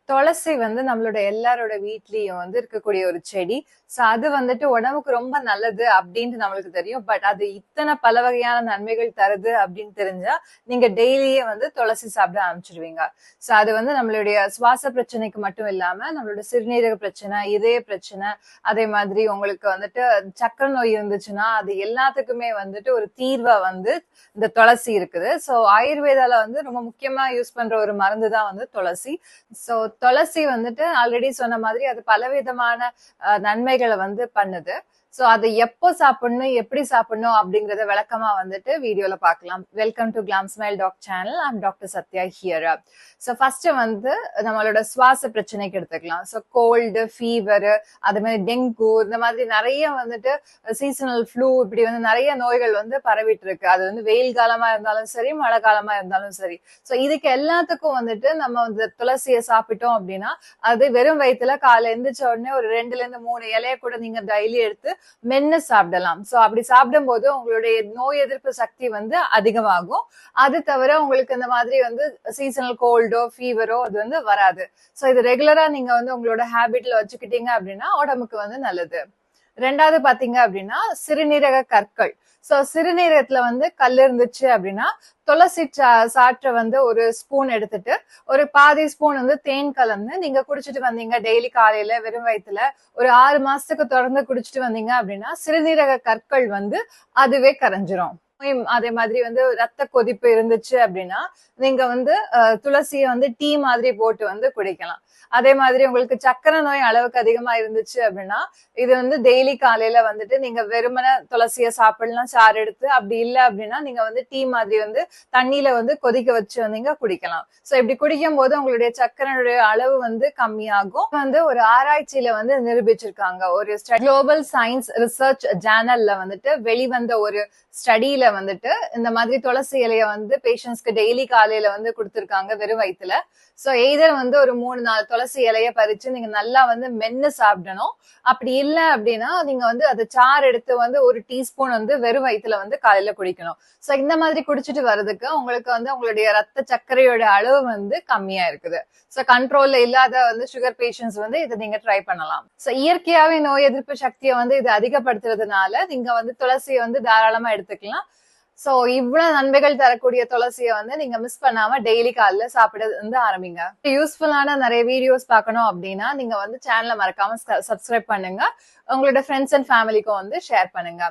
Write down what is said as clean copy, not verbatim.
துளசி வந்து நம்மளோட எல்லாரோட வீட்லயும் வந்து இருக்கக்கூடிய ஒரு செடி. சோ அது வந்துட்டு உடம்புக்கு ரொம்ப நல்லது அப்படின்ட்டு நம்மளுக்கு தெரியும். பட் அது இத்தனை பல வகையான நன்மைகள் தருது அப்படின்னு தெரிஞ்சா நீங்க டெய்லியே வந்து துளசி சாப்பிட ஆரம்பிச்சிடுவீங்க. சோ அது வந்து நம்மளுடைய சுவாச பிரச்சனைக்கு மட்டும் இல்லாம நம்மளோட சிறுநீரக பிரச்சனை, இதய பிரச்சனை, அதே மாதிரி உங்களுக்கு வந்துட்டு சக்கரை நோய் இருந்துச்சுன்னா அது எல்லாத்துக்குமே வந்துட்டு ஒரு தீர்வா வந்து இந்த துளசி இருக்குது. சோ ஆயுர்வேதால வந்து ரொம்ப முக்கியமா யூஸ் பண்ற ஒரு மருந்து தான் வந்து துளசி. சோ துளசி வந்துட்டு ஆல்ரெடி சொன்ன மாதிரி அது பலவிதமான நன்மைகளை வந்து பண்ணுது. சோ அதை எப்போ சாப்பிடணும், எப்படி சாப்பிடணும் அப்படிங்கறத விளக்கமா வந்துட்டு வீடியோல பார்க்கலாம். Welcome to glam smile doc channel. I'm doctor Sathya here. So first வந்து நம்மளோட சுவாச பிரச்சனைக்கு எடுத்துக்கலாம். சோ கோல்டு, ஃபீவர், அது மாதிரி டெங்கு, இந்த மாதிரி நிறைய வந்துட்டு சீசனல் ஃப்ளூ, இப்படி வந்து நிறைய நோய்கள் வந்து பரவிட்டு இருக்கு. அது வந்து வெயில் காலமா இருந்தாலும் சரி, மழை காலமா இருந்தாலும் சரி. சோ இதுக்கு எல்லாத்துக்கும் வந்துட்டு நம்ம வந்து துளசியை சாப்பிட்டோம் அப்படின்னா அது வெறும் வயிற்றுல காலை எந்திரிச்ச உடனே ஒரு 2ல இருந்து 3 இலைய கூட நீங்க டெய்லி எடுத்து மென்னு சாப்பிடலாம். சோ அப்படி சாப்பிடும் போது உங்களுடைய நோய் எதிர்ப்பு சக்தி வந்து அதிகமாகும். அது தவிர உங்களுக்கு இந்த மாதிரி வந்து சீசனல் கோல்டோ ஃபீவரோ அது வந்து வராது. சோ இது ரெகுலரா நீங்க வந்து உங்களோட ஹேபிட்ல வச்சுக்கிட்டீங்க அப்படின்னா உடம்புக்கு வந்து நல்லது. ரெண்டாவது பாத்தீங்க அப்படின்னா சிறுநீரக கற்கள். சோ சிறுநீரகத்துல வந்து கல் இருந்துச்சு அப்படின்னா துளசி சாற்றை வந்து ஒரு ஸ்பூன் எடுத்துட்டு ஒரு பாதி ஸ்பூன் வந்து தேன் கலந்து நீங்க குடிச்சிட்டு வந்தீங்க டெய்லி காலையில வெறும் வயிற்றுல ஒரு 6 மாசத்துக்கு தொடர்ந்து குடிச்சிட்டு வந்தீங்க அப்படின்னா சிறுநீரக கற்கள் வந்து அதுவே கரைஞ்சிரும். அதே மாதிரி வந்து ரத்த கொதிப்பு இருந்துச்சு அப்படின்னா நீங்க வந்து துளசியை வந்து டீ மாதிரி போட்டு வந்து குடிக்கலாம். அதே மாதிரி உங்களுக்கு சக்கரை நோய் அளவுக்கு அதிகமா இருந்துச்சு அப்படின்னா இது வந்து டெய்லி காலையில வந்துட்டு நீங்க வெறுமன துளசியை சாப்பிடலாம் சாறு எடுத்து. அப்படி இல்லை அப்படின்னா நீங்க வந்து டீ மாதிரி வந்து தண்ணியில வந்து கொதிக்க வச்சு வந்தீங்க குடிக்கலாம். சோ இப்படி குடிக்கும் போது உங்களுடைய சக்கரையுடைய அளவு வந்து கம்மியாகும். வந்து ஒரு ஆராய்ச்சியில வந்து நிரூபிச்சிருக்காங்க. ஒரு குளோபல் சயின்ஸ் ரிசர்ச் ஜேர்னல்ல வந்துட்டு வெளிவந்த ஒரு ஸ்டடியில வந்துட்டு இந்த மாதிரி துளசி இலைய வந்து பேஷண்ட்ஸ்க்கு டெய்லி காலையில வந்து கொடுத்திருக்காங்க வெறும் வயிற்றுல. சோ எய்தர் வந்து ஒரு 3-4 துளசி இலைய பறிச்சு நீங்க நல்லா வந்து மென்னு சாப்பிடணும். அப்படி இல்லை அப்படின்னா நீங்க வந்து அது சாறு எடுத்து வந்து ஒரு டீஸ்பூன் வந்து வெறும் வயிற்றுல வந்து காலையில குடிக்கணும். சோ இந்த மாதிரி குடிச்சிட்டு வர்றதுக்கு உங்களுக்கு வந்து உங்களுடைய ரத்த சர்க்கரையோட அளவு வந்து கம்மியா இருக்குது. சோ கண்ட்ரோல்ல இல்லாத வந்து சுகர் பேஷண்ட்ஸ் வந்து இதை நீங்க ட்ரை பண்ணலாம். சோ இயற்கையாவே நோய் எதிர்ப்பு சக்தியை வந்து இது அதிகப்படுத்துறதுனால நீங்க வந்து துளசியை வந்து தாராளமா எடுத்துக்கலாம். சோ இவ்வளவு நன்மைகள் தரக்கூடிய துளசியை வந்து நீங்க மிஸ் பண்ணாம டெய்லி காலைல சாப்பிட வந்து ஆரம்பிங்க. யூஸ்ஃபுல்லான நிறைய வீடியோஸ் பார்க்கணும் அப்படின்னா நீங்க வந்து சேனலை மறக்காம சப்ஸ்கிரைப் பண்ணுங்க. உங்களோட ஃப்ரெண்ட்ஸ் அண்ட் ஃபேமிலிக்கும் வந்து ஷேர் பண்ணுங்க.